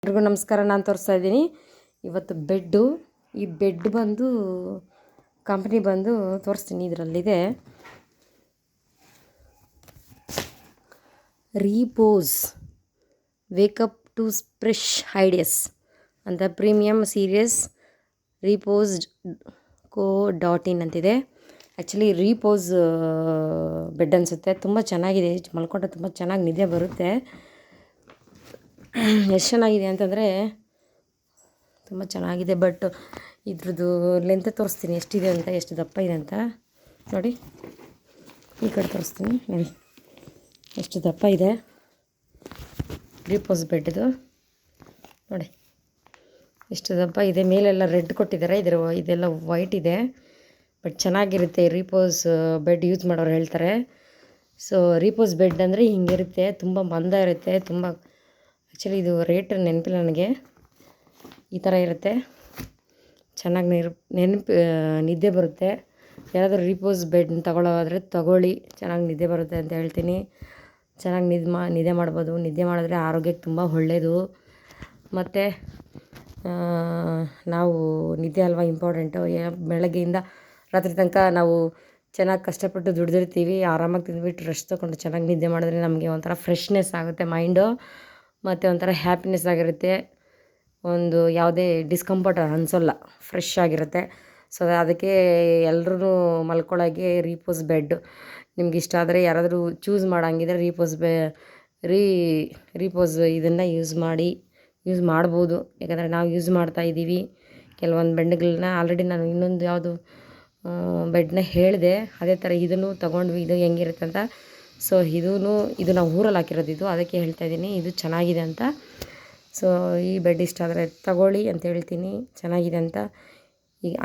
ಎಲ್ರಿಗೂ ನಮಸ್ಕಾರ. ನಾನು ತೋರಿಸ್ತಾ ಇದ್ದೀನಿ ಇವತ್ತು ಬೆಡ್ಡು. ಈ ಬೆಡ್ ಬಂದು ಕಂಪ್ನಿ ಬಂದು ತೋರಿಸ್ತೀನಿ. ಇದರಲ್ಲಿದೆ ರೀಪೋಸ್ ವೇಕಪ್ ಟು ಫ್ರೆಶ್ ಐಡಿಯಾಸ್ ಅಂತ ಪ್ರೀಮಿಯಮ್ ಸೀರಿಯಸ್ ರೀಪೋಸ್ co.in ಅಂತಿದೆ. ಆ್ಯಕ್ಚುಲಿ ರೀಪೋಸ್ ಬೆಡ್ ಅನಿಸುತ್ತೆ. ತುಂಬ ಚೆನ್ನಾಗಿದೆ, ಮಲ್ಕೊಂಡ್ರೆ ತುಂಬ ಚೆನ್ನಾಗಿ ನಿದ್ದೆ ಬರುತ್ತೆ. ಎಷ್ಟು ಚೆನ್ನಾಗಿದೆ ಅಂತಂದರೆ ತುಂಬ ಚೆನ್ನಾಗಿದೆ. ಬಟ್ ಇದ್ರದ್ದು ಲೆಂತ್ ತೋರಿಸ್ತೀನಿ ಎಷ್ಟಿದೆ ಅಂತ, ಎಷ್ಟು ದಪ್ಪ ಇದೆ ಅಂತ ನೋಡಿ. ಈ ಕಡೆ ತೋರಿಸ್ತೀನಿ ನೋಡಿ ಎಷ್ಟು ದಪ್ಪ ಇದೆ ರೀಪೋಸ್ ಬೆಡ್ದು. ನೋಡಿ ಎಷ್ಟು ದಪ್ಪ ಇದೆ. ಮೇಲೆಲ್ಲ ರೆಡ್ ಕೊಟ್ಟಿದ್ದಾರೆ, ಇದೆಲ್ಲ ವೈಟ್ ಇದೆ. ಬಟ್ ಚೆನ್ನಾಗಿರುತ್ತೆ ರೀಪೋಸ್ ಬೆಡ್ ಯೂಸ್ ಮಾಡೋರು ಹೇಳ್ತಾರೆ. ಸೊ ರೀಪೋಸ್ ಬೆಡ್ ಅಂದರೆ ಹಿಂಗಿರುತ್ತೆ, ತುಂಬ ಮಂದ ಇರುತ್ತೆ. ತುಂಬ ಆ್ಯಕ್ಚುಲಿ ಇದು ರೇಟ್ ನೆನಪಿಲ್ಲ ನನಗೆ. ಈ ಥರ ಇರುತ್ತೆ, ಚೆನ್ನಾಗಿ ನಿದ್ದೆ ಬರುತ್ತೆ. ಯಾರಾದರೂ ರೀಪೋಸ್ ಬೆಡ್ ತಗೊಳ್ಳೋದಾದರೆ ತಗೊಳ್ಳಿ, ಚೆನ್ನಾಗಿ ನಿದ್ದೆ ಬರುತ್ತೆ ಅಂತ ಹೇಳ್ತೀನಿ. ಚೆನ್ನಾಗಿ ನಿದ್ದೆ ಮಾಡ್ಬೋದು. ನಿದ್ದೆ ಮಾಡಿದ್ರೆ ಆರೋಗ್ಯಕ್ಕೆ ತುಂಬ ಒಳ್ಳೆಯದು. ಮತ್ತು ನಾವು ನಿದ್ದೆ ಅಲ್ವಾ ಇಂಪಾರ್ಟೆಂಟು. ಬೆಳಗ್ಗೆಯಿಂದ ರಾತ್ರಿ ತನಕ ನಾವು ಚೆನ್ನಾಗಿ ಕಷ್ಟಪಟ್ಟು ದುಡಿದಿರ್ತೀವಿ. ಆರಾಮಾಗಿ ತಿಂದುಬಿಟ್ಟು ರೆಸ್ಟ್ ತೊಗೊಂಡು ಚೆನ್ನಾಗಿ ನಿದ್ದೆ ಮಾಡಿದ್ರೆ ನಮಗೆ ಒಂಥರ ಫ್ರೆಶ್ನೆಸ್ ಆಗುತ್ತೆ ಮೈಂಡು. ಮತ್ತು ಒಂಥರ ಹ್ಯಾಪಿನೆಸ್ ಆಗಿರುತ್ತೆ. ಒಂದು ಯಾವುದೇ ಡಿಸ್ಕಂಫರ್ಟ್ ಅನಿಸೋಲ್ಲ, ಫ್ರೆಶ್ ಆಗಿರುತ್ತೆ. ಸೊ ಅದಕ್ಕೆ ಎಲ್ಲರೂ ಮಲ್ಕೊಳ್ಳೋಕ್ಕೆ ರೀಪೋಸ್ ಬೆಡ್ ನಿಮ್ಗೆ ಇಷ್ಟ ಆದರೆ ಯಾರಾದರೂ ಚೂಸ್ ಮಾಡೋಂಗಿದ್ರೆ ರೀಪೋಸ್ ಇದನ್ನು ಯೂಸ್ ಮಾಡ್ಬೋದು. ಯಾಕಂದರೆ ನಾವು ಯೂಸ್ ಮಾಡ್ತಾಯಿದ್ದೀವಿ ಕೆಲವೊಂದು ಬೆಡ್ಗಳನ್ನ. ಆಲ್ರೆಡಿ ನಾನು ಇನ್ನೊಂದು ಯಾವುದು ಬೆಡ್ನ ಹೇಳಿದೆ, ಅದೇ ಥರ ಇದನ್ನು ತೊಗೊಂಡ್ವಿ. ಇದು ಹೆಂಗಿರುತ್ತೆ ಅಂತ. ಸೊ ಇದು ನಾವು ಊರಲ್ಲಿ ಹಾಕಿರೋದು, ಇದು ಅದಕ್ಕೆ ಹೇಳ್ತಾಯಿದ್ದೀನಿ ಇದು ಚೆನ್ನಾಗಿದೆ ಅಂತ. ಸೊ ಈ ಬೆಡ್ ಇಷ್ಟ ಆದರೆ ತಗೊಳ್ಳಿ ಅಂತ ಹೇಳ್ತೀನಿ, ಚೆನ್ನಾಗಿದೆ ಅಂತ.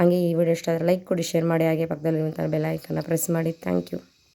ಹಂಗೆ ಈ ವಿಡಿಯೋ ಇಷ್ಟ ಆದರೆ ಲೈಕ್ ಕೊಡಿ, ಶೇರ್ ಮಾಡಿ, ಹಾಗೆ ಪಕ್ಕದಲ್ಲಿರುವಂಥ ಬೆಲ್ ಐಕನ್ನ ಪ್ರೆಸ್ ಮಾಡಿ. Thank you.